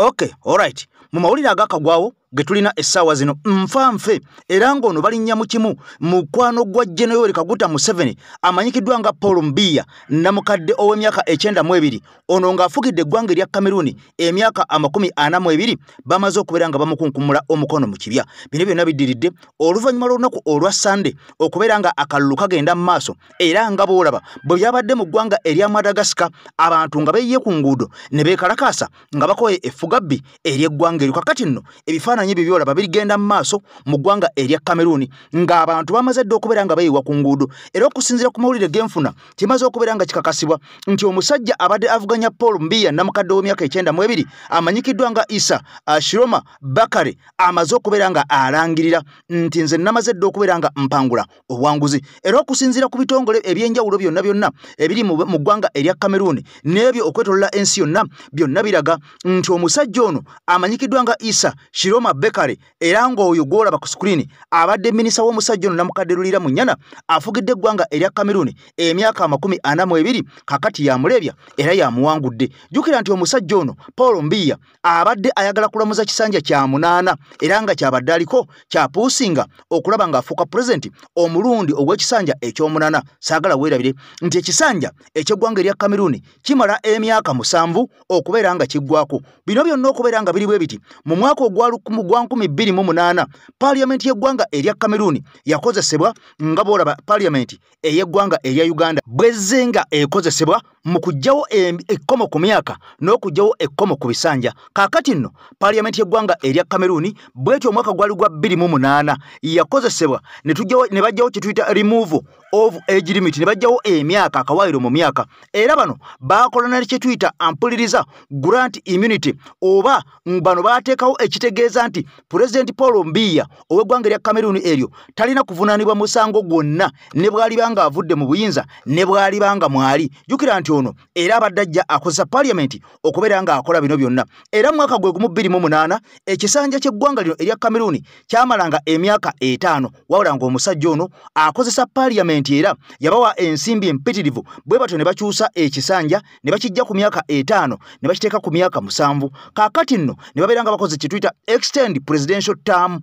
Okay, alright. Mu mawulire agakagwawo getulina essaawa zino nfanfe era ng'ono balinnya mu kimu mukwano gwa General Yoweri Kaguta Museveni amanyikiddwa nga Paul Mbiya namukadde ow'emyaka 92 ono ng'afugidde eggwanga erya Cameroon emyaka 42 bamaze okubeera nga bamukunkumula omukono mu kibya. Bino byonna biddiridde oluvannyuma lw'olunaku olwa Sunday okubeera nga akalulu kagenda mu maaso era nga boolaba bwe byabadde mu ggwanga erya Madagascar abantu nga beeyiye ku nguudo ne beekalakaasa nga bakoye effugabbi ery'eggwanga eryo. Kakati nno ebifaananyi byolaba birigenda mu maaso mu ggwanga erya Cameroon ng'abantu bamaze dde okubeera nga bayiwa ku nguudo era okusinziira ku mawulire genfuna kimaze okubeera nga kikakasibwa nti omusajja abadde avuganya Paul Mbiya namukadde w'emyaka 92 amanyikiddwa nga Issa Shiroma Bakare amaze okubeera nga alangirira nti nze namaze dde okubeera nga mpangula obuwanguzi era okusinziira ku bitongole ebyenjawulo byonna ebiri mu ggwanga erya Cameroon n'ebyo okwetolola ensi yonna byonna biraga nti omusajja ono amanyikiddwa nga Issa Shiroma Bakare era ng'oyo gwolaba ku screen abadde minisita w'omusajja ono namukadde Lulira Munyana afugidde eggwanga erya Cameroon emyaka 42 kakati yamulebya era yamuwangudde. Jjukira nti omusajja ono Paul Mbiya abadde ayagala kulamuza kisanja kya 8 era nga kyabadde aliko kyapuusinga okulaba ng'afuuka pulezidenti omulundi ogw'ekisanja eky'omunana. Saagala weerabire nti ekisanja eky'eggwanga erya Cameroon kimala emyaka 7 okubeera nga kiggwako. Bino byonna okubeera nga biri bwe biti mu mwaka ogwa 2028 Parliament y'eggwanga erya Cameroon yakozesebwa nga boolaba Parliament ey'eggwanga erya Uganda bwezzenga ekozesebwa mu kuggyawo ekkomo ku myaka n'okuggyawo ekkomo ku bisanja. Kaakati nno Parliament y'eggwanga erya Cameroon bwetyo omwaka gwali gwa 2008 yakozesebwa ne bajjawo kye tuyita remove of age limit ne bajjawo emyaka akawaayiro mu myaka era bano baakola ne kye tuyita ampuliriza grant immunity oba bano baateekawo ekitegeeza nti President Paul Mbiya ow'eggwanga erya Cameroon eryo talina kuvunaanibwa musango gwonna ne bw'alibanga avudde mu buyinza ne bw'alibanga mwali. Jjukira nti ono era abadde ajja akozesa Parliament okubeera nga akola bino byonna era mu mwaka gwe gumu 2008 ekisanja ky'eggwanga lino erya Cameroon kyamalanga emyaka 5 wabula ng'omusajja ono akozesa Parliament era yabawa ensimbi empitirivu bwe batyo ne bakyusa ekisanja ne bakijja ku myaka 5 ne bakiteeka ku myaka 7. Kaakati nno ne babeera nga bakoze kye tuyita extend presidential term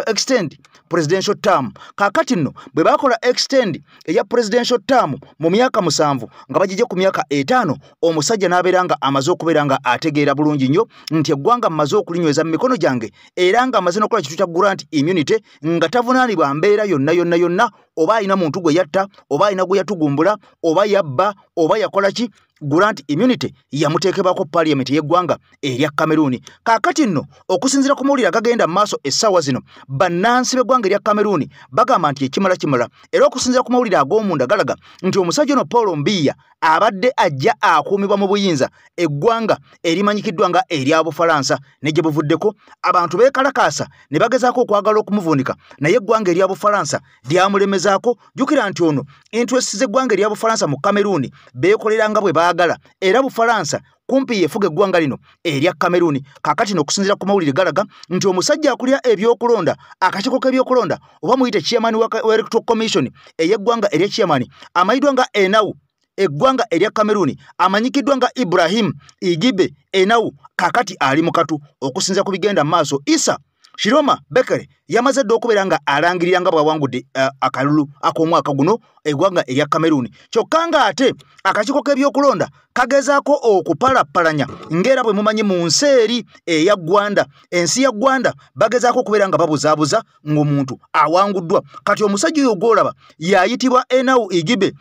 extend presidential term. Kaakati nno bwe bakola extend eya presidential term mu myaka 7 nga bagijje ku myaka 5 omusajja n'abeera nga amaze okubeera nga ategeera bulungi nnyo nti eggwanga mmaze okulinyweza mu mikono gyange era nga amaze n'okola kituta grant immunity nga tavunaanibwa mbeera yonna oba alina muntu gwe yatta oba alina gwe yatugumbula oba yabba oba yakola ki grant immunity yamuteekebwako Parliament y'eggwanga erya Cameroon. Kaakati nno okusinziira ku mawulire agagenda mu maaso essaawa zino bannansi b'eggwanga erya Cameroon bagamba nti ekimala era okusinziira ku mawulire ag'omunda galaga nti omusajja ono Paul Mbiya abadde ajja akuumibwa mu buyinza eggwanga erimanyikiddwa nga erya Bufalansa ne gye buvuddeko abantu beekalakaasa ne bagezaako okwagala okumuvuunika naye eggwanga erya Bufalansa lyamulemezaako. Jjukira nti ono interest z'eggwanga erya Bufalansa mu Cameroon beekolera nga bwe baagala era Bufalansa kumpi yefuga eggwanga lino erya Cameroon. Kaakati n'okusinziira ku mawulire galaga nti omusajja akulira ebyokulonda akakiiko k'ebyokulonda oba muyite chairman wa Electoral Commission ey'eggwanga erya chairman amanyiddwa nga Enau eggwanga erya Cameroon amanyikiddwa nga Ibrahim Igibe Enau kaakati ali mu katu. Okusinziira ku bigenda mu maaso Issa Shiroma Bakare yamaze dde okubeera nga alangirira nga bw'awangudde akalulu ak'omwaka guno eggwanga erya Cameroon. Kyokka ng'ate akakiiko k'ebyokulonda kagezaako okupalappalanya ng'era bwe mumanyi mu nsi eri eya Gwanda ensi ya Gwanda bagezaako okubeera nga babuzaabuza ng'omuntu awanguddwa. Kati omusajja oyo gw'olaba yayitibwa Enau Igibe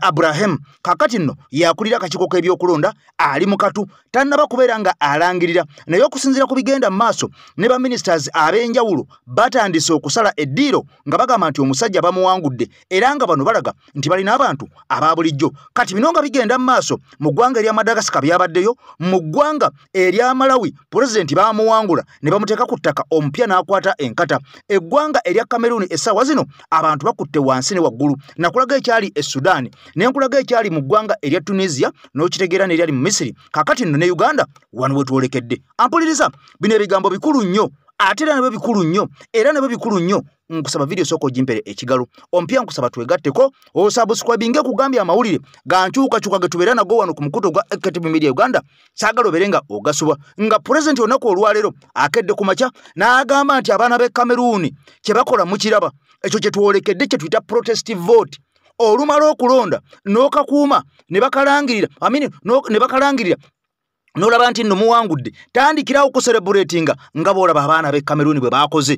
Abraham kakati nno yakulira akakiiko k'ebyokulonda ali mu katu tannaba kubeera nga alangirira naye okusinziira ku bigenda mu maaso ne ba ministers ab'enjawulo batandise okusala eddiiro nga bagamba nti omusajja bamuwangudde era nga bano balaga nti balina abantu aba bulijjo. Kati bino nga bigenda mu maaso mu ggwanga erya Madagascar byabaddeyo mu ggwanga erya Malawi pulezidenti bamuwangula ne bamuteeka ku ttaka omupya n'akwata enkata. Eggwanga erya Cameroon essaawa zino abantu bakutte wansi ne waggulu nakulaga ekyali e Sudan n'enkulaga ekyali mu ggwanga erya Tunisia n'okitegeera n'eryali mu Misiri kakati nno ne Uganda wano we twolekedde. Ampuliriza bino ebigambo bikulu nnyo ate era nabyo bikulu nnyo era nabyo bikulu nnyo nkusaba video soko jimpere ekigalo ompya nkusaba twegatteko osubscribinge kugambya amawulire ganchuka chuka getubera nago wano ku mukuto gwa Active Media Uganda sagalo berenga ogasuba nga president onako olwalero akedde kumacha na agamba nti abana be Cameroon kyebakola mu kiraba ekyo kyetwolekedde kye twita protest vote olumalo okulonda n'okakuuma ne bakalangirira ne bakalangirira nolaba nti nno muwangudde tandikirawo ku celebratinga nga boolaba abaana be Cameroon bwe baakoze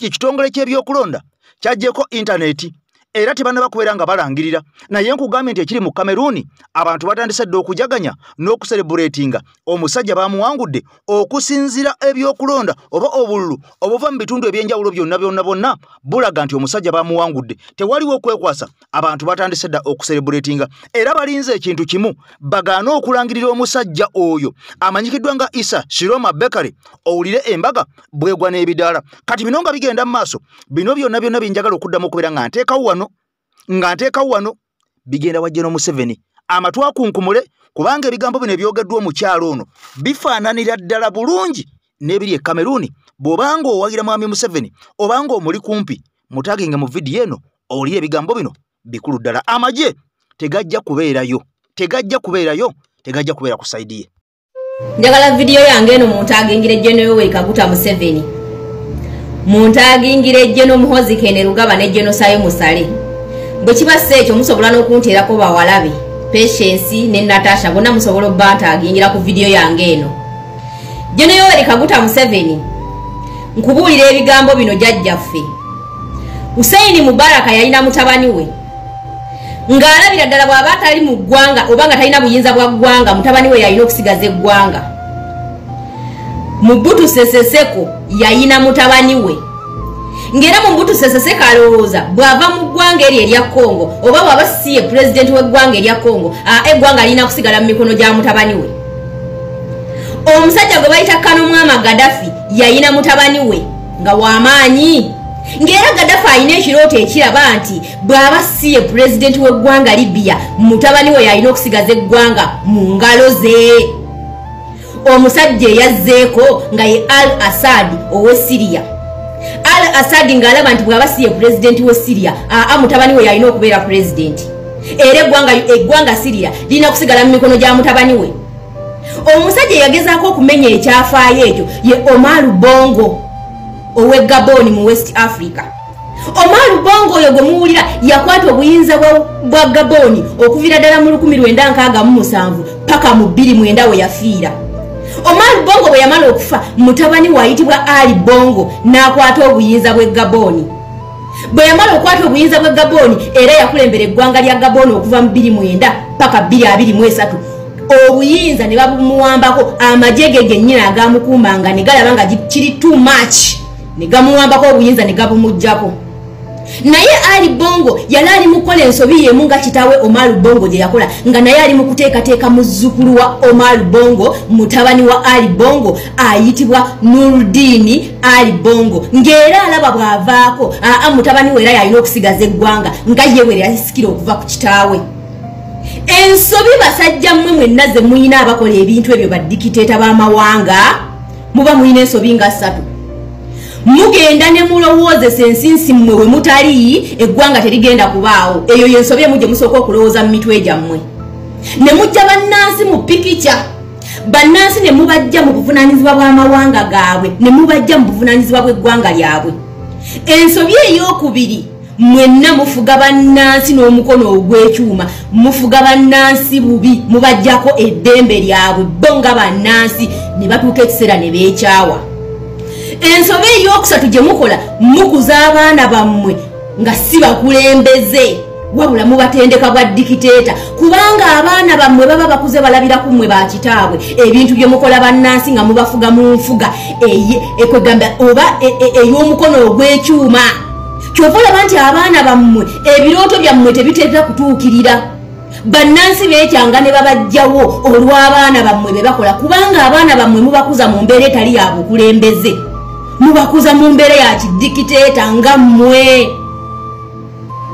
ekitongole ky'ebyokulonda kyajjeko internet era tebana bakubeera nga balangirira naye nkugambye nti ekiri mu Cameroon abantu batandise dde okujaganya n'okucelebratinga omusajja bamuwangudde okusinzira ebyokulonda oba obululu obuva mu bitundu ebyenjawulo byonna bulaga nti omusajja bamuwangudde tewaliwo okwekwasa abantu batandise dda okucelebratinga era balinze ekintu kimu bagaana okulangirira omusajja oyo amanyikiddwa nga Isa Shiroma Bekare owulire embaga bwegwa n'ebidaala kati bino nga bigenda mu maaso bino byonna binjagala okuddamu okubeera nga nteekawo wano bigenda wajja Museveni amatwa kunkumule kubanga ebigambo bino ebyogeddwa omukyalo ono bifaananira ddala bulungi n'ebiri e Cameroon bw'obanga owagira mwami Museveni obanga omuli kumpi mutaginga mu vidiyo eno owulire ebigambo bino bikulu ddala amagye tegajja kubeera ku saidi ye. Njagala vidiyo yange eno muntagingire General Yoweri Kaguta Museveni muntagingire General Muhoozi Kainerugaba ne General Sayo Musale bwe kibase ekyo musobola n'okunteerako bawalabe Patience ne Natasha bonna musobola obbantagingira ku vidiyo yange eno. General Yoweri Kaguta Museveni nkubuulira ebigambo bino jjajjaffe Hussein Mubaraka yalina mutabani we ng'alabira ddala bw'aba atali mu ggwanga oba nga talina buyinza bwa ggwanga mutabani we yalina okusigaza eggwanga. Mobutu Sese Seko yalina mutabani we ng'era Mobutu Sese Seko alowooza bw'ava mu ggwanga eri erya Congo oba bw'aba si ye president w'eggwanga erya Congo eggwanga alina kusigala mu mikono gya mutabani we. Omusajja gwe bayita Kanomwama Gaddafi yalina mutabani we nga w'amaanyi ng'era Gaddafi alina ekirooto ekiraba nti bw'aba si ye president w'eggwanga Libya mutabani we yalina okusigaza eggwanga mu ngalo ze. Omusajja eyazzeeko nga ye Al-Assad ow'e Syria. Al-Assad ng'alaba nti bw'aba si ye president w'e Syria mutabani we yalina okubeera president era eggwanga Syria lirina kusigala mu mikono gya mutabani we. Omusajja yagezaako okumenya ekyafaayo ekyo ye Omar Bongo ow'e Gabon mu West Africa. Omar Bongo oyo gwe muwulira yakwata obuyinza bwa Gabon okuviira ddala mu 1967 paka mu 2009 we yafiira. Omar Bongo bwe yamala okufa mutabani wayitibwa Ali Bongo n'akwata obuyinza bw'e Gabon. Bwe yamala okwata obuyinza bw'e Gabon era yakulembera eggwanga lya Gabon okuva mu 2009 paka 2023 obuyinza ne babumuwambako amajege gennyini agamukuumanga ne galaba nga kiri too much ne gamuwambako obuyinza ne gabumujjako. Naye Ali Bongo yali ali mukola ensobi yemu nga kitaawe Omar Bongo gye yakola nga naye ali mu kuteekateeka muzzukulu wa Omar Bongo mutabani wa Ali Bongo ayitibwa Nuruddin Ali Bongo ng'era alaba bw'avaako mutabani we era yalina okusigaza eggwanga nga ye bwe yasikira okuva ku kitaawe. Ensobi basajja mmwe mwenna ze muyina abakola ebintu ebyo badikiteeta b'amawanga muba muyina ensobi nga 3. Mugenda ne mulowoozesa ensinsi mmwe we mutali eggwanga terigenda kubaawo eyo yensobi emujje musooka okulowooza mu mitwe gyammwe ne mujja bannansi mu pikica bannansi ne mubajja mu buvunaanyizibwa bw'amawanga gaabwe ne mubajja mu buvunaanyizibwa bw'eggwanga lyabwe. Ensobi ey'okubiri mwenna mufuga bannansi n'omukono ogw'ekyuma mufuga bannansi bubi mubajjako eddembe lyabwe bo nga bannansi ne batuuka ekiseera ne beekyawa. Ensobe ey'okusatu gye mukola mukuza abaana bammwe nga si bakulembeze wabula mubatendeka bwa dikiteeta kubanga abaana bammwe baba bakuze balabira ku mmwe bakitaabwe ebintu bye mukola bannansi nga mubafuga mu nfuga ekwegamba oba ey'omukono ogw'ekyuma. Kyova olaba nti abaana bammwe ebirooto byammwe tebiteetera kutuukirira. Bannansi beekyanga ne babajjawo olw'abaana bammwe be bakola kubanga abaana bammwe mubakuza mu mbeera etali ya bukulembeze mubakuza mu mbeera ya kidikiteeta nga mmwe.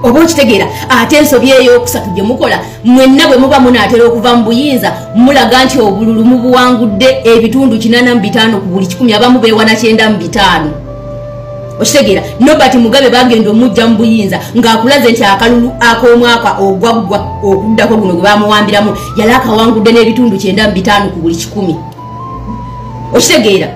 Oba okitegeera ate ensobi ey'okusatu gye mukola mwenna bwe muba munaatera okuva mu buyinza mulaga nti obululu mubuwangudde ebitundu 85 ku buli 100 abamu beewana 95. Oshitegera Nobert Mugabe bagenda omujja mu buyinza ng'akulaze nti akalulu ak'omwaka ogwaggwa okuddako guno gwe bamuwambiramu yali akawangudde n'ebitundu 9.5 ku buli 100. Oshitegera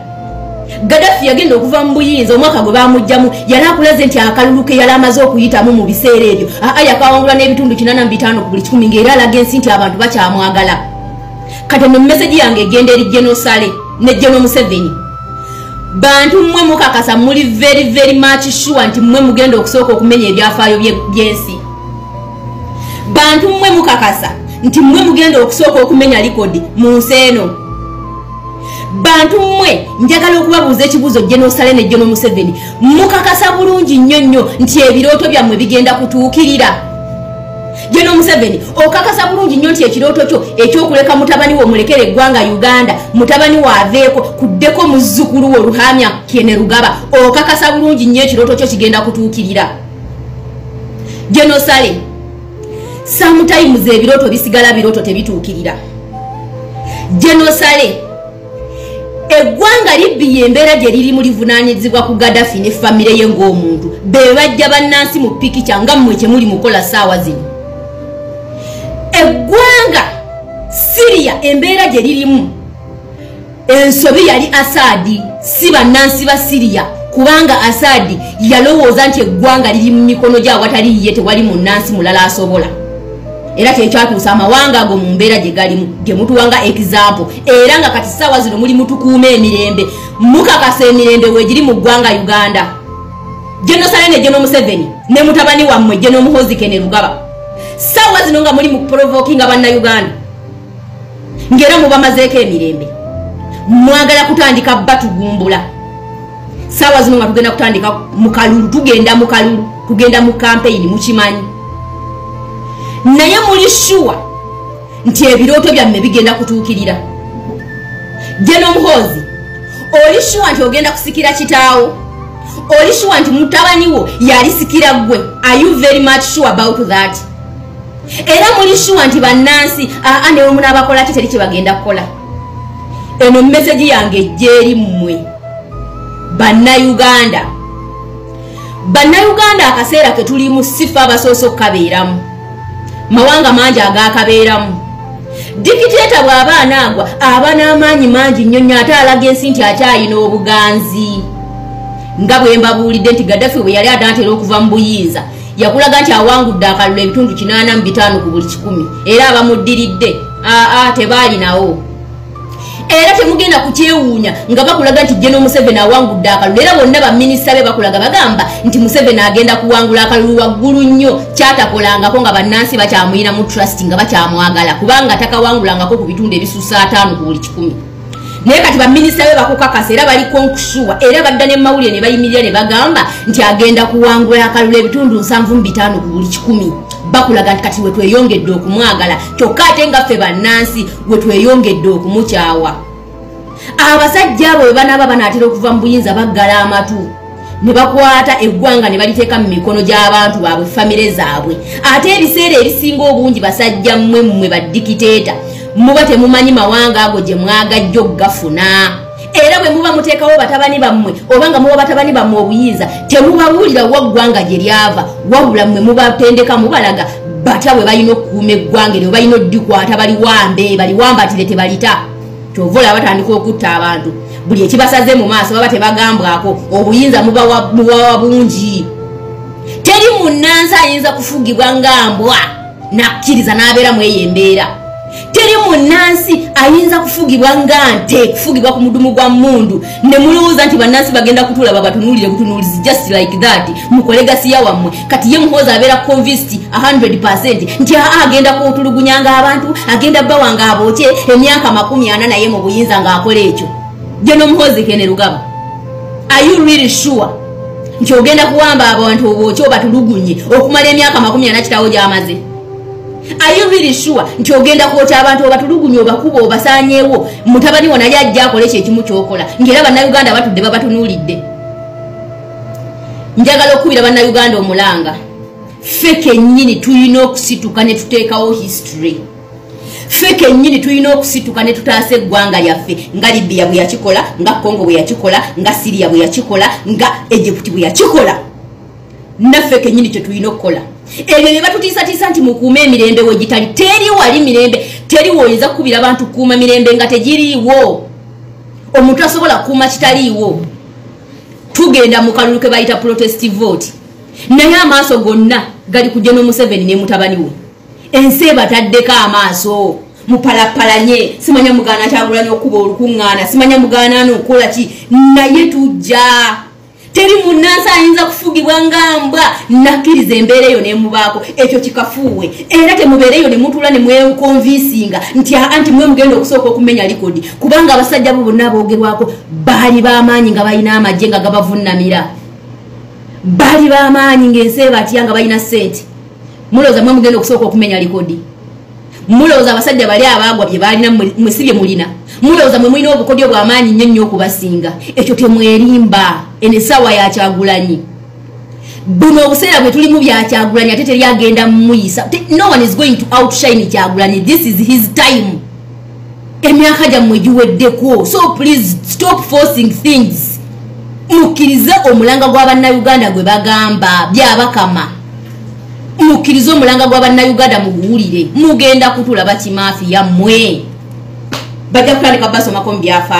Gaddafi yagenda okuva mu buyinza omwaka gwe bamujjamu yali akulaze nti akalulu ke yali amaze okuyitamu mu biseera ebyo yakawangula n'ebitundu 8.5 ku buli 100 ng'era alaga ensi nti abantu bakyamwagala. Kati mu message yange egenda eri General Sale ne General Museveni bantu mmwe mukakasa muli very much sure nti mmwe mugenda okusooka okumenya ebyafaayo by'ensi. Bantu mmwe mukakasa nti mmwe mugenda okusooka okumenya likodi mu nsi eno. Bantu mmwe njagala okubabuuza ekibuuzo General Sale ne General Museveni mukakasa bulungi nnyo nti ebirooto byammwe bigenda kutuukirira. General Museveni okakasa bulungi nnyo nti ekirooto kyo ekyokuleka mutabani wo mulekere eggwanga Uganda mutabani wo aveeko kuddeko muzzukulu wo Luhamya Kainerugaba okakasa bulungi nnyo ekirooto kyo kigenda kutuukirira. General Sale sometimes ebirooto bisigala birooto tebituukirira. General Sale eggwanga libbi embeera gye liri mu livunaanyizibwa ku Gaddafi ne famire ye ng'omuntu be bajja bannansi mu pikica nga mmwe kye muli mukola ssaawa zino. Eggwanga Syria embeera gye lirimu ensobi yali Assad si bannansi ba Syria kubanga Assad yalowooza nti eggwanga liri mu mikono gy'awatali ye tewali munnansi mulala asobola. Era kyekyatuusa amawanga ago mu mbeera gye galimu gye mutuwanga example era nga kati ssaawa zino muli mutukuuma emirembe mukakasa emirembe weegiri mu ggwanga Uganda. General Sale ne General Museveni ne mutabani wammwe General Muhoozi Kainerugaba ssaawa zino nga muli mu provokinga bannayuganda ng'era mubamazeeko emirembe mwagala kutandika batugumbula. Ssaawa zino nga tugenda kutandika mu kalulu tugenda mu campaign mukimanyi naye muli sure nti ebirooto byamme bigenda kutuukirira. General Muhoozi oli sure nti ogenda kusikira kitaawo oli sure nti mutabani wo yalisikira gwe are you very much sure about that? Era muli sure nti bannansi ne omu n'abakola ki teri kye bagenda kukola. Eno message yange ejjeeri mmwe bannayuganda akaseera ke tulimu sifa abasoose okukabeeramu mawanga mangi agakabeeramu. Dikiteeta bw'aba anaagwa aba n'amaanyi mangi nnyo ate alaga ensi nti akyayina obuganzi. Nga bwe mbabuulidde nti Gaddafi bwe yali atantera okuva mu buyinza yakulaga nti awangudde akalulu ebitundu 8.5 ku buli 100 era abamuddiridde tebaalinawo. Era temugenda kukyewuunya nga bakulaga nti General Museveni awangudde akalulu era bonna baminisita be bakulaga bagamba nti Museveni agenda kuwangula akalulu waggulu nnyo kyatakolangako nga bannansi bakyamuyina mu trust nga bakyamwagala kubanga takawangulangako ku bitundu ebisusa 5 ku buli 100. Naye kati baminisita be bakukakasa era bali konkusuwa era badda ne mawulire ne bayimirira ne bagamba nti agenda kuwangula akalulu ebitundu 7.5 ku buli 100. Bakulaga nti kati we tweyongedde okumwagala kyokka ate nga ffe bannansi we tweyongedde okumukyawa. Abasajja abo bwe banaaba banaatera okuva mu buyinza baggala amatu ne bakwata eggwanga ne baliteeka mu mikono gy'abantu baabwe famire zaabwe. Ate ebiseera ebisinga obungi basajja mmwe baddikiteeta muba temumanyi mawanga ago gye mwagajja okugafuna. Era bwe muba muteekawo batabani bammwe oba nga muba batabani bammwe obuyinza temubabuulira waggwanga gye lyava wabula mmwe mubatendeka mubalaga batya bwe balina okukuuma eggwanga eryo balina oddikwata baliwambatire tebalita. Kyova olaba batandika okutta abantu buli ekibasaze mu maaso baba tebagambwako obuyinza mubawa bungi. Teri munnansi ayinza kufugibwa nga mbwa nakkiriza n'abeera mu eyo embeera. Teri munnansi ayinza kufugibwa nga nte kufugibwa ku mudumu gwa mundu ne mulowooza nti bannansi bagenda kutulaba batunuulire butunuulizi just like that mukole gasiya wammwe. Kati ye Muhoozi abeera convinced 100% nti agenda kutulugunyanga abantu agenda bawanga abooke emyaka 40 naye mu buyinza ng'akola ekyo. General Muhoozi Kainerugaba are you really sure nti ogenda kuwamba abantu obooke obatulugunye okumala emyaka 40 kitaawo gy'amaze? Are you really sure nti ogenda kwota abantu obatulugunye obakuba obasaanyeewo mutabani wo naye ajja akole kyekimu kyokola ng'era bannayuganda batudde babatunuulidde? Njagala okubira bannayuganda omulanga ffe kennyini tulina okusituka ne tuteekawo history. feke nyini tulina okusituka ne tutaase eggwanga lyaffe nga Libya bwe yakikola nga Congo bwe yakikola nga Syria bwe yakikola nga Egypt bwe yakikola naffe kenyini kye tulina okukola ebyo bye batutiisatiisa nti mukuuma emirembe we gitali teri wali mirembe teri woyinza kukubira abantu kuuma mirembe nga tegiriiwo omuntu asobola kuuma kitaliiwo tugenda mu kalulu ke bayita protest vote naye amaaso gonna gali kujja n'Omuseveni ne mutabani we ensi ebataddeko amaaso mupalapalanye simanya mugaana Kyagulanyi okuba olukuŋŋaana simanya mugaana n'okukola ki naye tujja teri munnansi ayinza kufugibwa ngambwa nakkiriza embeera eyo nemubaako ekyo kikafuuwe era temubeereyo ne mutuula ne mwekonvinsinga nti anti mwe mugenda okusooka okumenya likodi kubanga abasajja bo bonna aboogerwako baali b'amaanyi nga balina amagye nga gabavunnamira baali b'amaanyi ng'ensi batya nga balina ssente mulowooza mwe mugenda okusooka okumenya likodi mulowooza abasajja bali abaagwa bye baalina mwesibye mulina mulowooza mwe mulina obukodyo bw'amaanyi nnyo okubasinga ekyo temwerimba enesawa ya Kyagulanyi buno obuseera bwe tulimu bya Kyagulanyi ate teri agenda mumuyisa no one is going to outshine Kyagulanyi this is his time emyaka gyammwe giweddeko so please stop forcing things mukkirize omulanga gw'Abannayuganda gwe bagamba byabakama mukkirize omulanga gw'Abannayuganda muguwulire mugenda kutulaba kimaafi yammwe bajja kutandika basomako mu byafa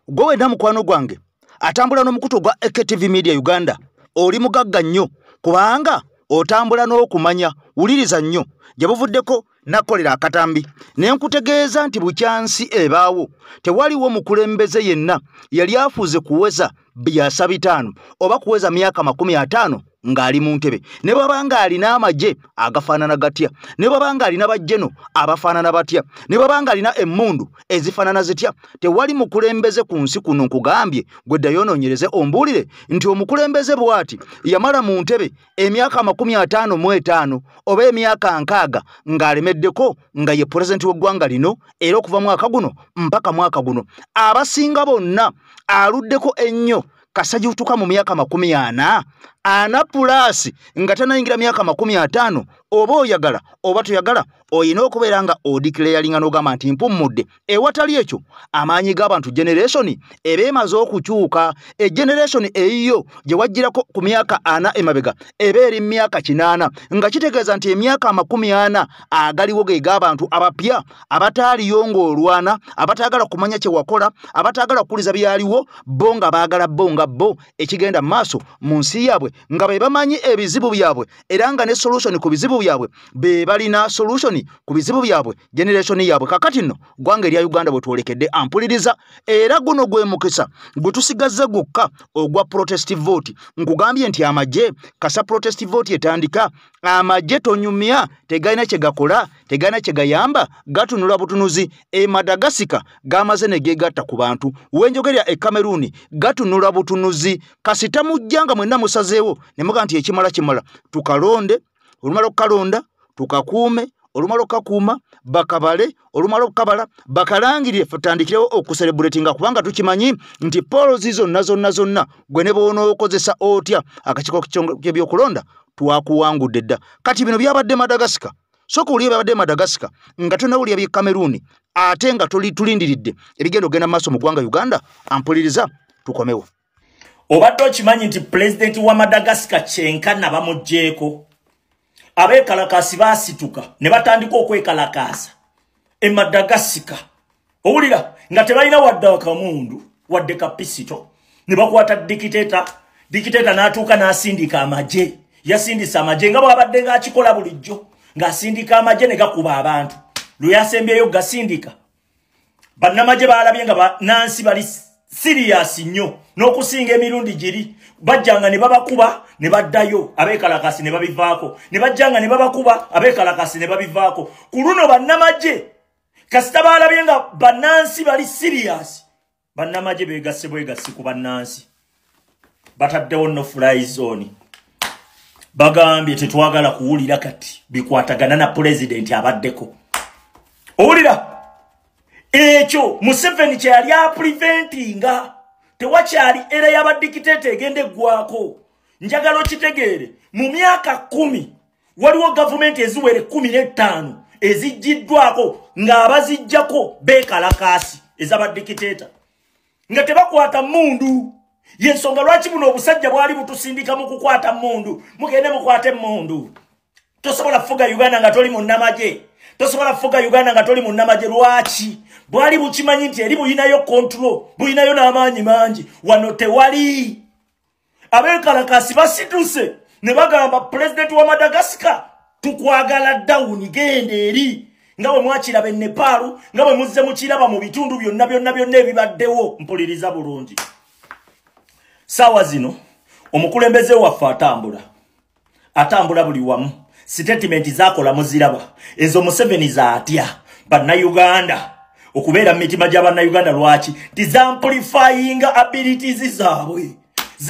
gwe wena mukwano gwange atambula n'omukutu gwa AKTV Media Uganda oli mugagga nnyo kubanga otambula n'okumanya wuliriza nnyo gye buvuddeko nakolera akatambi ne nkutegeeza nti bukyansi ebaawo tewaliwo mukulembeze yenna yali afuuze kuweza byasa bitano oba kuweza myaka 50 ng'ali mu ntebe ne bwabanga alina amagye agafaanana gatya ne bwabanga alina bajjeno abafaanana batya ne bwabanga alina emmundu ezifaanana zitya tewali mukulembeze ku nsi kuno nkugambye gwe ddayo onoonyereze ombuulire nti omukulembeze bw'ati yamala mu ntebe emyaka 55 oba emyaka 60 ng'alemeddeko nga ye pulezidenti w'eggwanga lino era okuva mwaka guno mpaka mwaka guno abasinga bonna aluddeko ennyo kasajutuka mu myaka 40 ana plus nga tanayingira myaka 50 oba oyagala oba toyagala oyina okubeera nga odeclaringa n'ogamba nti mpummudde ewatali ekyo amaanyi g'abantu generation ebeemaze okukyuka generation eyiyo gye wajjirako ku myaka 4 emabega eba eri myaka 8 nga kitegeeza nti emyaka 40 agaliwo ge g'abantu abapya abataaliyo ng'olwana abataagala kumanya kye wakola abataagala kukuliza byaliwo bo nga baagala bo nga bo ekigenda maaso mu nsi yaabwe nga be bamanyi ebizibu byabwe era nga ne solution ku bizibu byabwe be balina solution ku bizibu byabwe generation yabwe kakati nno gwanga erya Uganda bwe twolekedde ampuliriza era guno gwe mukisa gutusigazze gukka ogwa protest vote nkugambye nti amagye kasa protest vote etandika amagye tonyumya tegalina kye gakola tegalina kye gayamba gatunula butunuzi Madagascar gamaze ne gegatta ku bantu wenjogerya Cameroon gatunula butunuzi kasita mujjanga mwenna musazeewo ne muga nti ekimala kimala tukalonde olumala okukalonda tukakuume olumala okukakuuma bakabale olumala okukabala bakalangirire tutandikirewo okucelebratinga kubanga tukimanyi nti polozi zonna gwe ne boonookozesa otya akakiiko k'ebyokulonda twakuwangudde dda kati bino byabadde Madagascar soka oli byabadde Madagascar nga tonawulya by'e Cameroon ate nga tulindiridde ebigenda ogenda maaso mu ggwanga Uganda ampuliriza tukomewo obadde okimanyi nti president wa Madagascar kyenkana bamugjeeko abeekalakaasi baasituka ne batandika okwekalakaasa e Madagascar owulira nga tebalina wadde akamundu wadde kapisito ne bakwata dikiteta n'atuuka n'asindika amagye yasindisa amagye nga bw'abadde ng'akikola bulijjo ng'asindika amagye ne gakuba abantu lwe yasembyeyo gasindika bannamagye baalabye nga Bannansi bali serious nnyo n'okusinga emirundi giri bajjanga ne babakuba ne baddayo abeekalakasi ne babivaako ne bajjanga ne babakuba abeekalakasi ne babivaako ku luno bannamagye kasita baalabye nga Bannansi bali serious bannamagye beegasse bwegassi ku Bannansi bataddewo no fly zone bagambye tetwagala kuwulira kati bikwatagana na president abaddeko owulira ekyo Museveni kye yali apreventinga tewakyali era y'abadikiteta egende gwako njagala okitegeere mu myaka 10 waliwo gavumenti eziwere 15 ezijjiddwako ng'abazijjako beekalakaasi ez'abadikiteeta nga tebakwata mmundu. Yensonga lwaki buno obusajja bwali butusindika mu kukwata mmundu. Mugende mukwate mmundu. Tosobola kufuga Uganda nga toli munnamagye. Tosobola kufuga Uganda nga toli munnamagye. Lwaki? Bwali bukimanyi nti eri buyinayo control, buyinayo n'amaanyi mangi. Wano tewali. Abeekalakaasi basituse ne bagamba President wa Madagascar tukwagala down genda eri. Nga bwe mwakiraba e Nepal, nga bwe muzze mukiraba mu bitundu byonna ebibaddewo. Mpuliriza bulungi. Sawa zino omukulembeze waffe atambula buli wamu. Statement zakola muziraba. Ezo Museveni zaatya bannayuganda okubeera mu mitima gy'abannayuganda. Lwaki? Amplifying abilities zaabwe,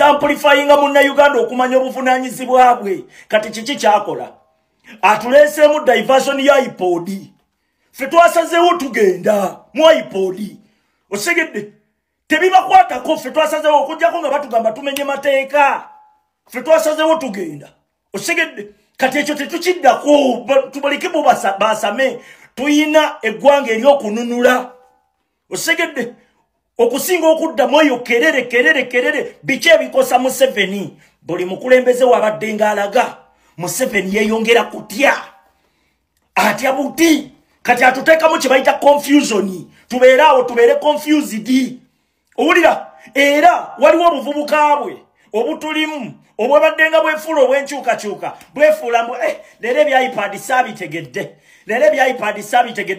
amplifying munnayuganda okumanya obuvunaanyizibwa bwe. Kati kiki kyakola? Atuleeseemu diversion ya IPOD. Ffe twasazeewo tugenda mu IPOD. Osegedde tebibakwatako. Ffe twasazeewo okujjako nga batugamba tumenye mateeka. Ffe twasazeewo tugenda. Osegedde kati ekyo tetukiddako. Tubaleke bo basame. Tuyina eggwanga eryokununula. Osegedde okusinga okuddamu eyo kerere biki ebikosa Museveni. Buli mukulembeze wabadde ng'alaga Museveni yeeyongera kutya. Atya buti. Kati atuteekamu kye bayita confusion. Tubeere awo tubeere confused. Owulira? Era waliwo obuvubuka bwe obutulimu obwabadde nga bwefuula obwenkyukakyuka bwefuula mbu leero ebya iPad saabitegedde.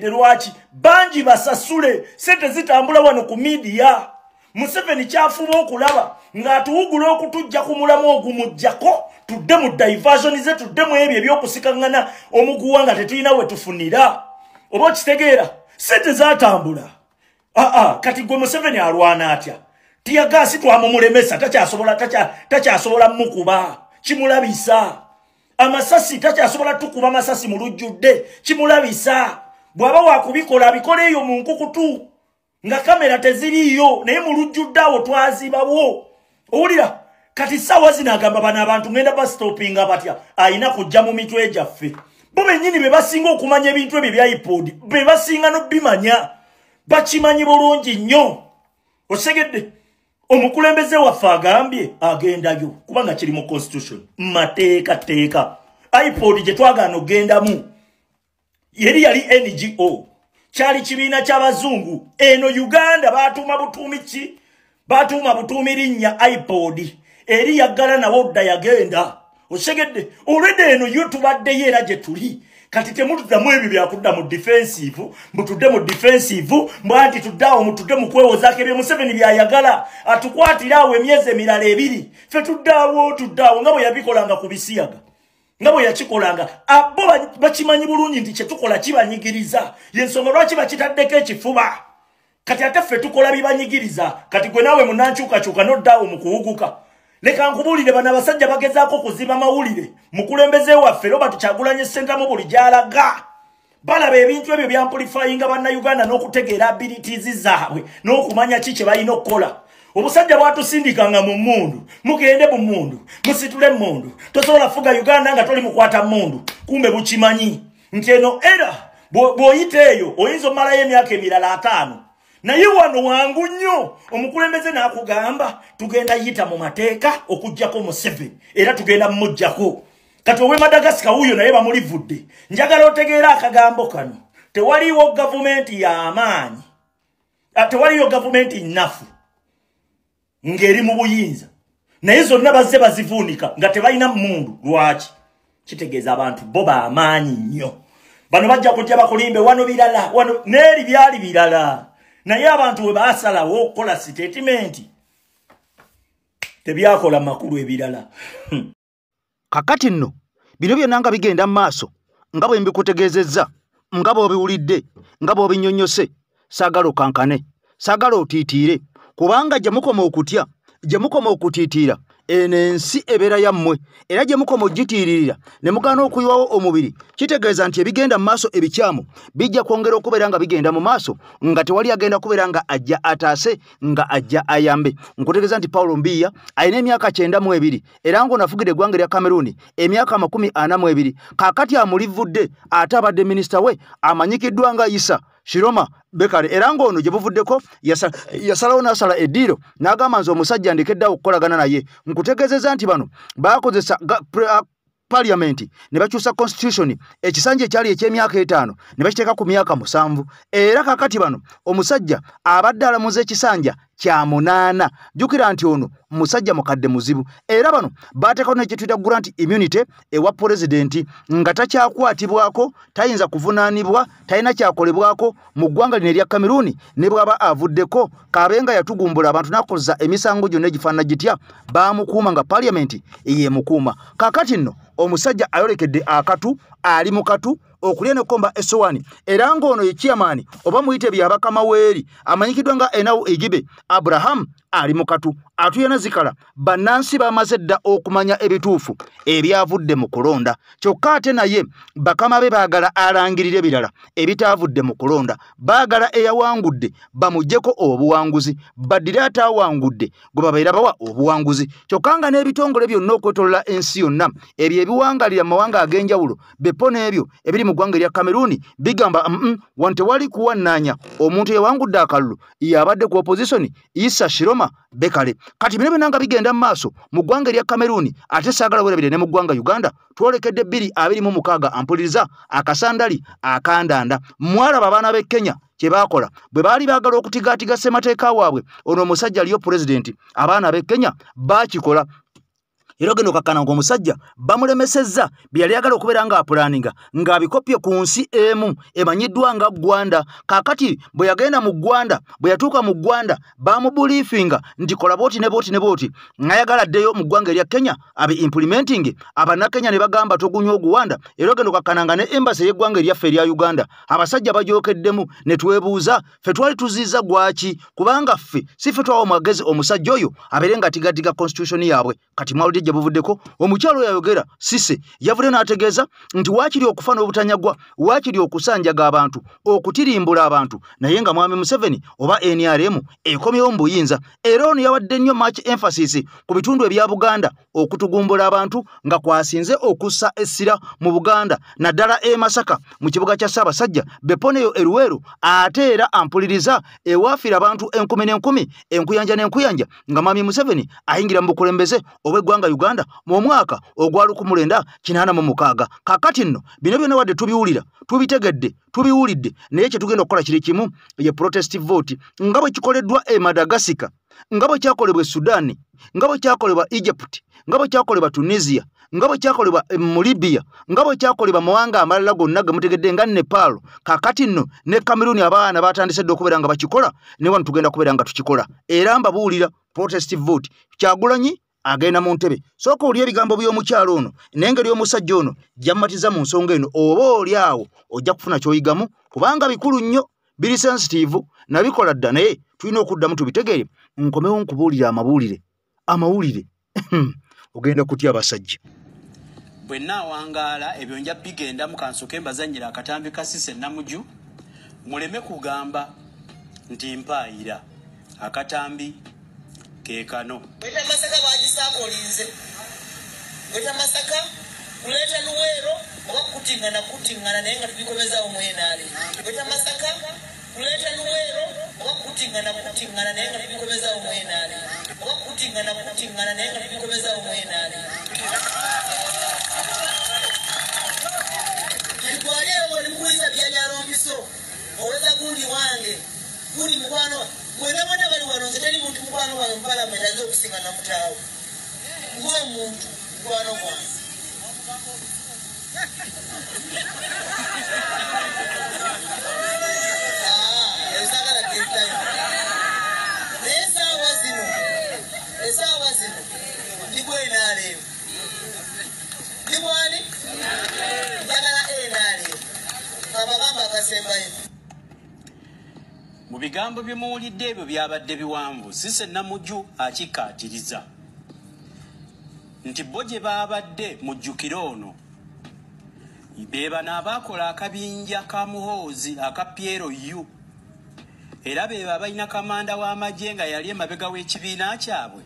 Lwaki? Bangi basasule sente zitambula wano ku media. Museveni kyafuba okulaba ng'atuwugula okutujja ku mulamu ogumujjako tudde mu diversion ze, tudde mu ebyo ebyokusikaŋŋana omuguwa nga tetulina we tufunira. Oba okitegeera? Sente zatambula. Kati gwe Museveni alwana atya? Tiyagaasi twamumulemesa takyasobola mukuba. Kimulabisa. Amasasi takyasobola tukuba masasi mu lujjudde. Kimulabisa. Bw'aba wakubikola abikole eyo mu nkukutu. Nga kamera teziriyo naye mu lujjudde awo twazibawo. Owulira? Kati sawa zinagamba bano abantu ngenda bastopinga batya. Ayina kujja mu mitwe gyaffe. Bo bennyini be basinga okumanya ebintu ebyo bya IPOD. Be basinga n'obimanya. Bakimanyi bulungi nnyo. Osegedde omukulembeze waffe agambye agendayo kubanga kiri mu constitution. Mateeka. IPOD gye twagaana ogendamu yali NGO. Kyali kibiina ky'abazungu. Eno Uganda baatuuma butuumi ki? Baatuuma butuumi linnya IPOD. Eri yaggala nawo dda yagenda. Osegedde olwedde eno yo tubaddeyo era gye tuli. Kati temutuddamu ebyo byakudda mu defensive. Mutudde mu defensive. Mbwanti tuddawo mutudde mu kwewozaako ebyo Museveni byayagala. Atukwatira awo emyezi emirala 2. Ffe tuddawo nga bwe yabikolanga ku bisiyaga. Nga bwe yakikolanga. Abo bakimanyi bulungi nti kye tukola kibanyigiriza. Yensonga lwaki bakitaddeko ekifuba. Kati ate ffe tukola bibanyigiriza. Kati gwe naawe munankyukakyuka n'oddawo mu kuwuguka. Leka nkubulire bana basajja bagezaako kuziba mawulire. Mukulembeze waffe Robert Kyagulanyi Ssentamu buli gy'alaga. Balaba ebintu ebyo byamplifyinga bannayuganda n'okutegeera abilities zaabwe n'okumanya ki kye balina okukola. Obusajja bwatusindikanga mu mmundu. Mugende mu mmundu. Musitule mmundu. Tosobola kufuga Uganda nga toli mukwata mmundu. Kumbe bukimanyi nti eno era bw'oyita eyo oyinza omalayo emyaka emirala 5. Naye wano wangu nnyo omukulembeze n'akugamba tugenda yita mu mateeka okujjako Museveni era tugenda mmujjako. Kati owe Madagascar wuyo naye bamulivudde. Njagala otegeera akagambo kano. Tewaliwo gavumenti ya amaanyi. Tewaliwo gavumenti nnafu ng'eri mu buyinza. Naye zonna bazze bazivuunika nga tebalina mmundu. Lwaki? Kitegeeza abantu bo b'amaanyi nnyo. Bano bajja kujja bakulimbe wano birala wano n'eri byali birala. Naye abantu we baasalawo okukola statement tebyakola makulu ebirala. Kakati nno bino byonna nga bigenda mu maaso nga bwe mbikutegeezezza nga bw'obiwulidde nga bw'obinnyonnyose saagala okankane saagala otiitiire kubanga gye mukoma okutya gye mukoma okutiitiira enensi ebeera yammwe era gye mukoma ogitiiririra ne mugaana okuyiwawo omubiri kitegeeza nti ebigenda mu maaso ebikyamu bijja kwongera okubeera nga bigenda mu maaso nga tewali agenda kubeera nga ajja ataase nga ajja ayambe. Nkutegeeza nti Paulo Mbiya alina emyaka 92 era ng'onafugidde eggwanga lya Cameroon emyaka 42 kaakati amulivudde ate abadde minisita we amanyikiddwa nga Issa Shiroma Bekale era ng'ono gye buvuddeko yasalawo n'asala eddiiro n'agamba nti omusajja ndekeddawo okukolagana naye. Nkutegeezeza nti bano baakozesa Parliament ne bakyusa constitution ekisanja ekyali eky'emyaka 5 ne bakiteeka ku myaka 7 era kakati bano omusajja abadde alamuza ekisanja kya 8 jukira nti ono musajja mukadde muzibu era bano bateekawo n'ekituyita grant immunity ewa president nga takyakwatibwako tayinza kuvunaanibwa talina kyakolebwako mu ggwanga lino erya Cameroon ne bw'aba avuddeko kabenga yatugumbula abantu n'akozesa emisango gyonna egifaanana gitya baamukuuma nga Parliament yeemukuuma. Kakati nno omusajja ayolekedde akatu ali mu katu okulya ne komba esowani era ng'ono ye chairman oba muyite byabakamaweeri amanyikiddwa nga Enawu Egibe Abraham ali mu katu atuyana zikala bannansi bamaze dda okumanya ebituufu ebyavudde mu kulonda kyokka ate naye bakama be baagala alangirire birala ebitaavudde mu kulonda baagala eyawangudde bamuggyeko obuwanguzi baddire ataawangudde gwe babeera bawa obuwanguzi kyokka nga n'ebitongole byonna okwetolola ensi yonna ebyo ebiwangalira mu mawanga ag'enjawulo bepo n'ebyo ebiri mu ggwanga erya Cameroon bigamba wante wali kuwannaanya omuntu eyawangudde akalulu yabadde ku opposition Issa Shiroma Bekale. Kati bino binanga bigenda mu maaso mu ggwanga erya Cameroon ate saagala werabire ne mu ggwanga Uganda twolekedde 226 ampuliriza akasandali akandanda mwalaba abaana b'e Kenya kye baakola bwe baali baagala okutigaatiga ssemateeka waabwe ono omusajja aliyo president abaana b'e Kenya baakikola. Era geno kakana ng'omusajja bamulemesezza byali agala okubeera nga apulaninga ng'abikopye ku nsi emu emanyiddwa nga Gwanda. Kaakati bwe yagenda mu Gwanda bwe yatuuka mu Gwanda baamubuliifinga nti kola booti ne booti ne booti ng'ayagala addeyo mu ggwanga erya Kenya abe implementing Abannakenya ne bagamba togunywa oguwanda. Era geno kakana nga ne embassy y'eggwanga eryaffe erya Uganda abasajja bajookeddemu ne twebuuza ffe twali tuziiza gwaki kubanga ffe si ffe twawa omwagezi omusajja oyo abeere nga tigatiga constitution yaabwe. Kati mwaludde buvuddeko omukyalo yayogera Sise yavudde n'ategeeza nti waakiri okufa n'obutanyagwa waakiri okusanjaga abantu okutirimbula abantu naye nga mwami Museveni oba NRM ekomyewo mu buyinza era ono yawadde nnyo much emphasis ku bitundu ebya Buganda okutugumbula abantu nga kwasinze okussa essira mu Buganda naddala Masaka mu kibuga kya Ssaabasajja Beponeyo Eruweru ate era ampuliriza ewaafira abantu 10,000 enkuyanja n'enkuyanja nga mwami Museveni ayingira mu bukulembeze obw'eggwanga Uganda mu mwaka ogwa 1986. Kakati nno bino byonna wadde tubiwulira tubitegedde tubiwulidde naye kye tugenda okukola kiri kimu ye protest vote nga bwe kikoleddwa e Madagascar nga bwe kyakolebwa Sudan nga bwe kyakolebwa Egypt nga bwe kyakolebwa Tunisia nga bwe kyakolebwa mu Libya nga bwe kyakolebwa mawanga amalala gonna ge mutegedde nga Nepal. Kakati nno ne Cameroon abaana batandise dde okubeera nga bakikola ne wano tugenda kubeera nga tukikola era mbabuulira protest vote Kyagulanyi agenda mu ntebe sooka oli ebigambo by'omukyalo ono n'engeri y'omusajja ono jammatiza mu nsonga eno oba oli awo ojja kufuna ky'oyigamu kubanga bikulu nnyo biri sensitive nabikola dda naye tulina okuddamu tubitegeere. Nkomewo nkubuulira amawulire ogenda kutya abasajja bwe naawangaala ebyo nja bigenda mu kansoke mbazannyira akatambi ka Sise Namuju muleme kugamba nti mpaayira akatambi kekano. Weta Masaka bagisako linze. Weta Masaka kuleta Luwero oba kutingana naye nga tubikomeza omwenale. Weta Masaka kuleta Luwero oba kutingana naye nga tubikomeza omwenale. Oba kutingana naye nga tubikomeza omwenale. Nkwale wali kuiza byanyalo mbiso. Oweza gundi wange. Gundi mukwano mwena mwana bali wanonze teri muntu mukwano wa mpala mwetanze okusinga na mutaawo ngwe muntu mukwano wange esagala kitayo esaawa zino ndigwenaaleero ndigwani njagala enaaleero abagamba akasembayo. Mu bigambo bye muwulidde ebyo byabadde biwanvu Sise Namuju akikkaatiriza nti bo gye baabadde mujjukire ono be bano abaakola akabinja ka Muhoozi aka Piero U era be balina kamanda w'amagye nga yali emabega w'ekibiina kyabwe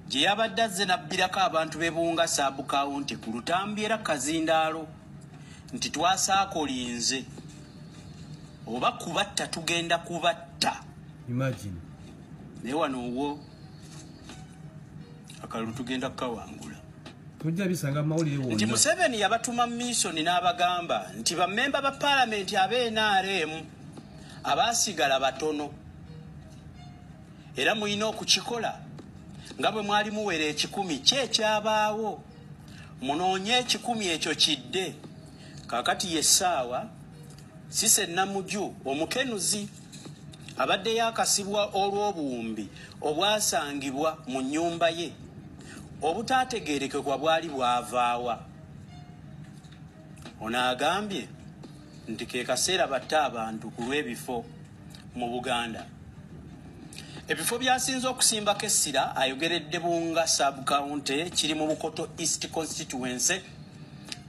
gye yabadde azze nabbirako abantu b'e Buunga Sub-County ku Lutambi era Kazindaalo nti twasaakolinze oba kubatta tugenda kubatta. Imagine. Naye wano wo akalulu tugenda kukawangula. Tujja bisanga mawulire wonna. Nti Museveni yabatuma mission n'abagamba nti bammemba ba parliament abe NRM abaasigala batono era muyina okukikola nga bwe mwali muwera 10 kyekyabaawo munoonye 10 ekyo kidde. Kakati yessaawa Sise Namuju omukenuzi abadde yakasibwa olw'obuwumbi obwasangibwa mu nnyumba ye obutaategeerekekwa bwali bwavaawa. Ono agambye nti ke kaseera batta abantu ku lw'ebifo mu Buganda. Ebifo byasinze okusimbako essira ayogeredde Buunga Sub-County kiri mu Bukoto East Constituency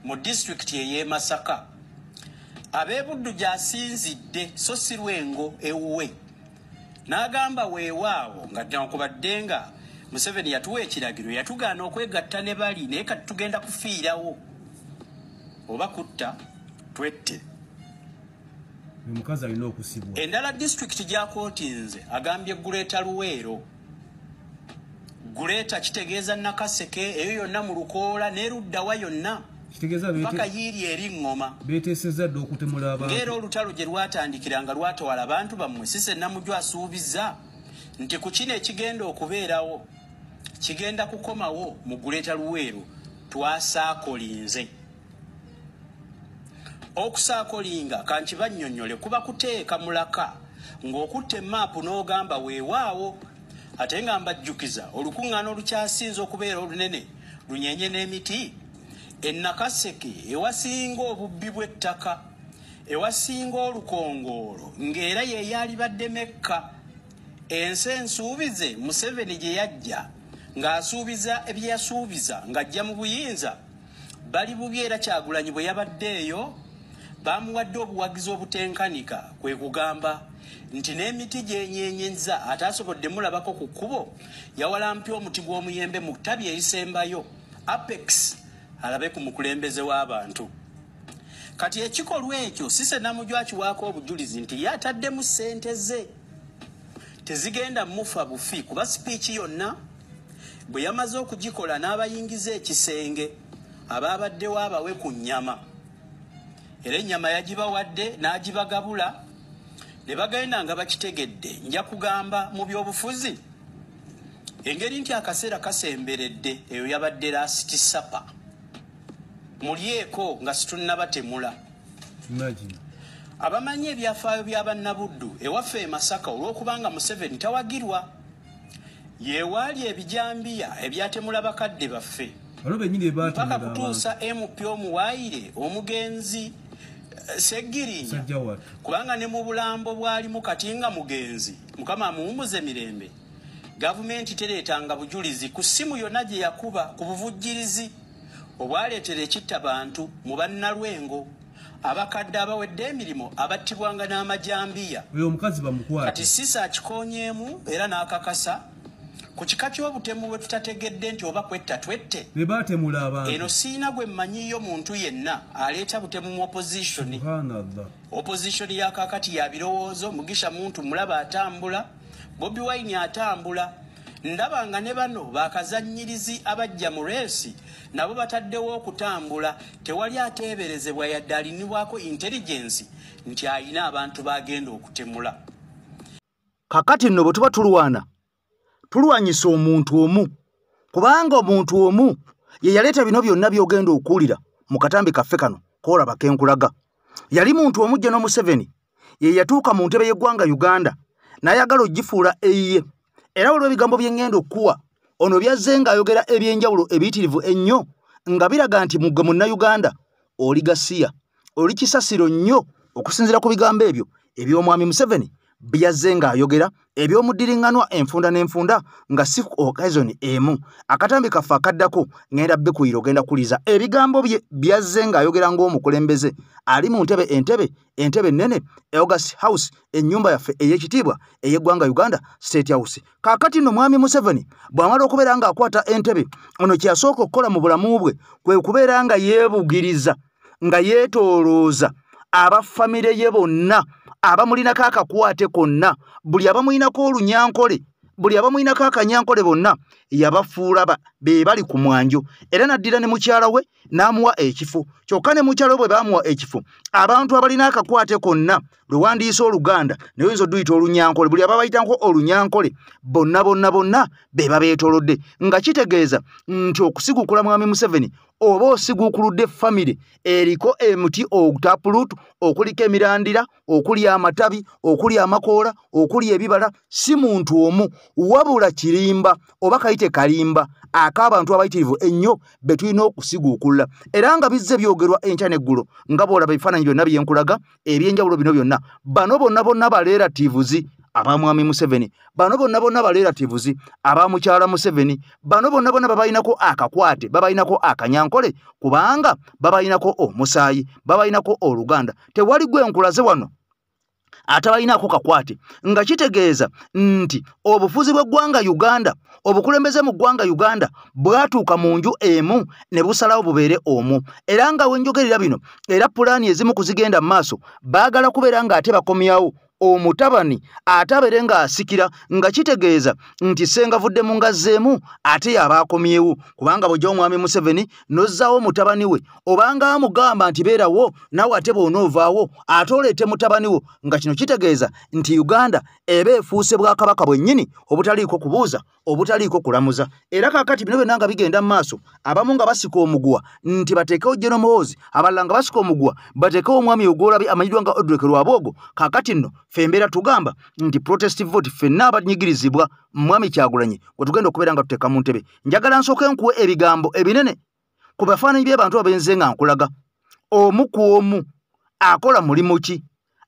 mu district y'e Masaka. Ab'Ebuddu gy'asinzidde so si Lwengo ewuwe. N'agamba weewaawo nga newankubadde nga Museveni yatuwa ekiragiro yatugaana okwegatta ne bali naye kati tugenda kufiirawo oba kutta twette. Omukazi alina okusibwa. Endala district gy'akootinze agambye Guleeta Luweero. Guleeta kitegeeza Nakaseke eyo yonna mu Lukoola n'eruddawa yonna. Kitegeeza paka yiri eri ngoma. Beetesezza dda okutemula abantu. Ngero olutalo gye lwatandikira nga lwatwala abantu bammwe Sise Namuju asuubiza nti ku kino ekigenda okubeerawo kigenda kukomawo mu Guleeta Luweero twasaakolinze. Okusaakolinga kankibannyonnyole kuba kuteeka mulaka ng'okutta emaapu n'ogamba weewaawo ate nga mbajjukiza olukuŋŋaana olukyasinze okubeera olunene lunyenye n'emiti Nakaseke ewasinga obubbi bw'ettaka ewasinga olukongoolo ng'era ye yalibadde Mekka. Ensi ensuubize Museveni gye yajja ng'asuubiza ebye yasuubiza ng'ajja mu buyinza bali bubi era Kyagulanyi bwe yabadde eyo bamuwadde obuwagizi obutenkanika kwe kugamba nti n'emiti gyenyenyenza ataasobodde mulabako ku kkubo yawalampya omuti gw'omuyembe mu ttabi erisembayo Apex alabe ku mukulembeze w'abantu. Kati ekikolwa ekyo Sise Namuju akiwaako obujulizi nti yataddemu ssente ze tezigenda mufa bufi kuba sipiiki yonna bwe yamaze okugikola n'abayingiza ekisenge abaabaddewo abawe ku nnyama era ennyama yagibawadde n'agibagabula ne bagenda nga bakitegedde. Nja kugamba mu by'obufuzi engeri nti akaseera kasemberedde eyo yabadde last supper mulyeko nga situnnabatemula. Abamanyi ebyafaayo bya bannabuddu ewaffe e Masaka olw'okubanga Museveni tawagirwa yeewaali ebijambiya ebyatemula bakadde baffe mpaka kutuusa MP omuwaayire omugenzi Seggirinya kubanga ne mu bulambo bwalimu kati nga mugenzi Mukama amuwummuze mirembe. Gavumenti tereetanga bujulizi ku ssimu yonna gye yakuba ku buvujjirizi obwaleetera ekitta bantu mu bannalwengo abakadde abawedde emirimu abattibwanga n'amajambiya. Kati Sise akikonyeemu era n'akakasa ku kika ky'obutemu bwe tutategedde nti oba kwetta twette. Eno siina gwe mmanyiyo muntu yenna aleeta butemu mu opposition. Opposition ya kakati ya birowoozo Mugisha Muntu mulaba atambula, Bobi Wine atambula. Ndabanga ne bano bakazannyirizi abajja mu reesi nabo bataddewo okutambula tewali ateeberezebwa yadde alinibwako intelligence nti ayina abantu bagenda okutemula. Kakati nno bwe tuba tulwanyisa omuntu omu kubanga omuntu omu ye yaleeta bino byonna byogenda okuwulira mu katambi kaffe kano koolaba kenkulaga. Yali muntu omujja no Museveni ye yatuuka mu ntebe y'eggwanga Uganda n'ayagala ogifuula eyiye. Era olw'ebigambo bye ngenda okuwa ono byazze ng'ayogera ebyenjawulo ebiyitirivu ennyo nga biraga nti mugwe Munnayuganda oli gasiya oli kisasiro nnyo okusinziira ku bigambo ebyo eby'omwami Museveni byazze ng'ayogera eby'omuddiringanwa enfunda n'enfunda nga si occasion emu. Akatambi kaffe akaddako ngenda Bikuyiro ogenda kuliza ebigambo bye byazze ng'ayogera ng'omukulembeze ali mu entebe nnene August House, ennyumba yaffe ey'ekitiibwa ey'eggwanga Uganda State House. Kaakati nno mwami Museveni bw'amala okubeera ng'akwata entebe, ono kyasooka okukola mu bulamu bwe kwe kubeera nga yeebugiriza nga yeetoolooza abafamire ye bonna abamulinako akakwate konna, buli abamulinako olunyankole, buli abamulinako akanyankole bonna yabafuula be bali ku mwanjo, era naddira ne mukyala we n'amuwa ekifo. Kyokka ne mukyala we bwe baamuwa ekifo, abantu abalina akakwate konna lwe wandiisa Oluganda ne oyinza oduyita olunyankole, buli ababayitako olunyankole bonna be babeetoolodde, nga kitegeeza nti okusigukula mwami Museveni oba osiguukuludde famire eriko emuti ogutapulutu, okuliko emirandira, okuli amatabi, okuli amakoola, okuli ebibala, si muntu omu wabula kirimba oba kayite kalimba ak'abantu abayitirivu ennyo be tulina okusiguukulula. Era nga bizze byogerwa enkya n'eggulo nga bw'olaba ebifaananyi byonna byenkulaga eby'enjawulo bino byonna, bano bonna baleratives aba mwami Museveni, bano bonna baleratives aba mukyala Museveni, bano bonna babayinako akakwate, babayinako akanyankole, kubanga babayinako omusaayi, babayinako Oluganda. Tewali gwe nkulaze wano atabayinako kakwate, nga kitegeeza nti obufuzi bw'eggwanga Uganda, obukulembeze mu ggwanga Uganda bwatuuka mu nju emu ne busalawo bubeere omwo. Era nga wenjogerera bino, era pulaani ezimu kuzigenda mu maaso, baagala kubeera ng'ate bakomyawo omutabani atabere ng'asikira, nga kitegeeza nti sengavudde mu ngazzeemu ate yabaakomyewo, kubanga bw'ojja omwami Museveni n'ozzaawo mutabani we obanga amugamba nti beerawo nawe ate bw'onoovaawo ate oleete mutabani wo, nga kino kitegeeza nti Uganda eba efuuse bwakabaka bwennyini obutaliiko kubuuza, obutaliiko kulamuza. Era kaakati bino byonna nga bigenda mu maaso, abamu nga basika omuguwa nti bateekewo General Muhoozi, abalala nga basika omuguwa bateekewo omwami Ogwolabi amanyiddwa nga Odrek Lwabwogo. Kaakati nno fembera tugamba nti protest vote fenna abanyigirizibwa mwami Kyagulanyi gwe tugenda okubeera nga tuteeka mu ntebe. Njagala nsooke nkuwe ebigambo ebinene ku bafaananyi by'abantu abenze nga nkulaga. Omu ku omu akola mulimu ki?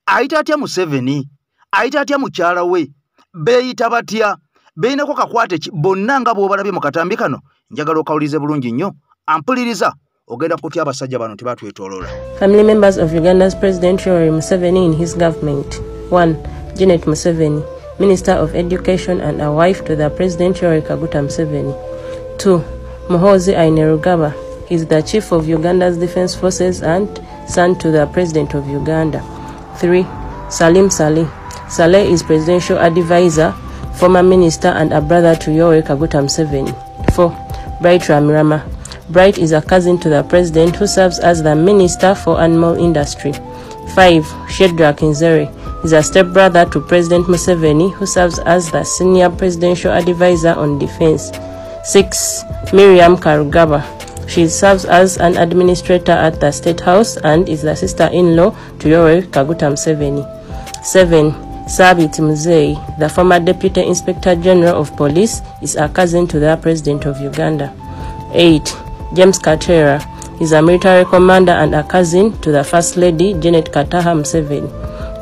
Ayita atya Museveni? Ayita atya mukyala we? Beeyita batya? Beinako kakwate ki? Bonna nga bw'obalabye mu katambi kano, njagala okawulize bulungi nnyo. Ampuliriza ogenda kutya abasajja bano tebatwetooloola. Family members of Uganda's President Yoweri Museveni in his government. 1. Janet Museveni, Minister of Education and a wife to the President Yoweri Kaguta Museveni. 2. Muhoozi Kainerugaba, he is the Chief of Uganda's Defense Forces and son to the President of Uganda. 3. Salim Saleh. Saleh is Presidential Advisor, former Minister and a brother to Yoweri Kaguta Museveni. 4. Bright Ramirama. Bright is a cousin to the President who serves as the Minister for Animal Industry. 5. Shedrack Nzere is a stepbrother to President Museveni who serves as the Senior Presidential Advisor on Defense. 6. Miriam Karugaba. She serves as an administrator at the State House and is the sister-in-law to Yoweri Kaguta Museveni. 7. Sabit Muzei, the former Deputy Inspector General of Police, is a cousin to the President of Uganda. 8. James Katera is a military commander and a cousin to the First Lady Janet Kataha Museveni.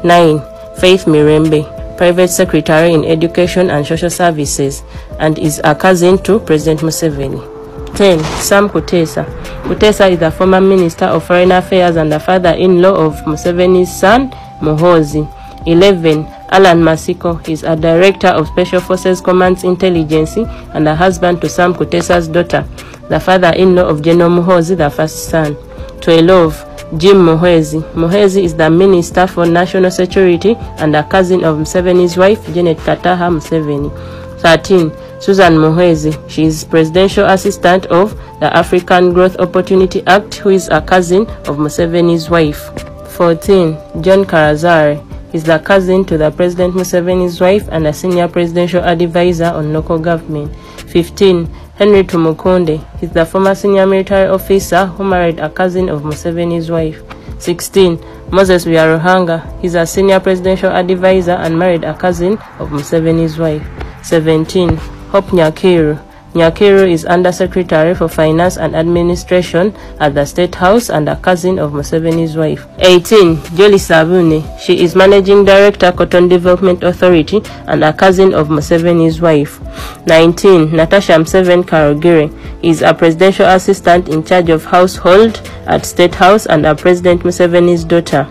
9. Faith Mirembe, Private Secretary in Education and Social Services, and is a cousin to President Museveni. 10. Sam Kutesa. Kutesa is the former Minister of Foreign Affairs and the father-in-law of Museveni's son, Muhoozi. 11. Alan Masiko is a Director of Special Forces Command's Intelligence and a husband to Sam Kutesa's daughter, the father-in-law of General Muhoozi, the first son. 12. Jim Muhwezi. Muhwezi is the Minister for National Security and a cousin of Museveni's wife, Janet Kataha Museveni. 13. Susan Muhwezi. She is Presidential Assistant of the African Growth Opportunity Act, who is a cousin of Museveni's wife. 14. John Karazare is the cousin to the President Museveni's wife and a senior presidential advisor on local government. 15. Henry Tumukunde is the former senior military officer who married a cousin of Museveni's wife. 16. Moses Byaruhanga is a senior presidential advisor and married a cousin of Museveni's wife. 17. Hope Nyakiru, Nyakiru is Undersecretary for Finance and Administration at the State House and a cousin of Museveni's wife. 18. Jolly Sabuni. She is Managing Director, Cotton Development Authority and a cousin of Museveni's wife. 19. Natasha Museveni Karugire is a Presidential Assistant in charge of Household at State House and a President Museveni's daughter.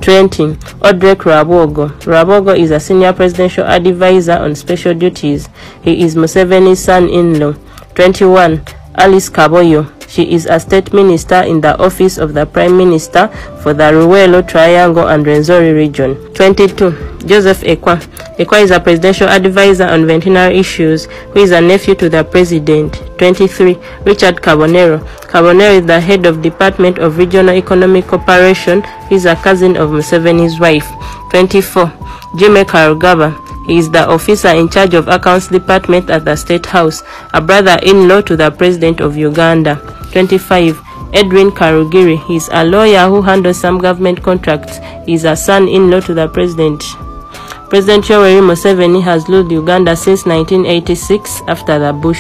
20. Odrek Rabogo. Rabogo is a Senior Presidential Advisor on Special Duties. He is Museveni's son-in-law. 21. Alice Kaboyo. She is a State Minister in the Office of the Prime Minister for the Ruwelo Triangle and Rwenzori region. 22. Joseph Ekwa. Ekwa is a Presidential Advisor on Veterinary Issues, who is a nephew to the President. 23. Richard Kabonero. Kabonero is the Head of Department of Regional Economic Cooperation, who is a cousin of Museveni's wife. 24. Jimmy Karugaba. He is the officer in charge of Accounts Department at the State House, a brother-in-law to the President of Uganda. 25. Edwin Karugiri. He is a lawyer who handles some government contracts. He is a son-in-law to the President. President Yoweri Museveni has ruled Uganda since 1986 after the Bush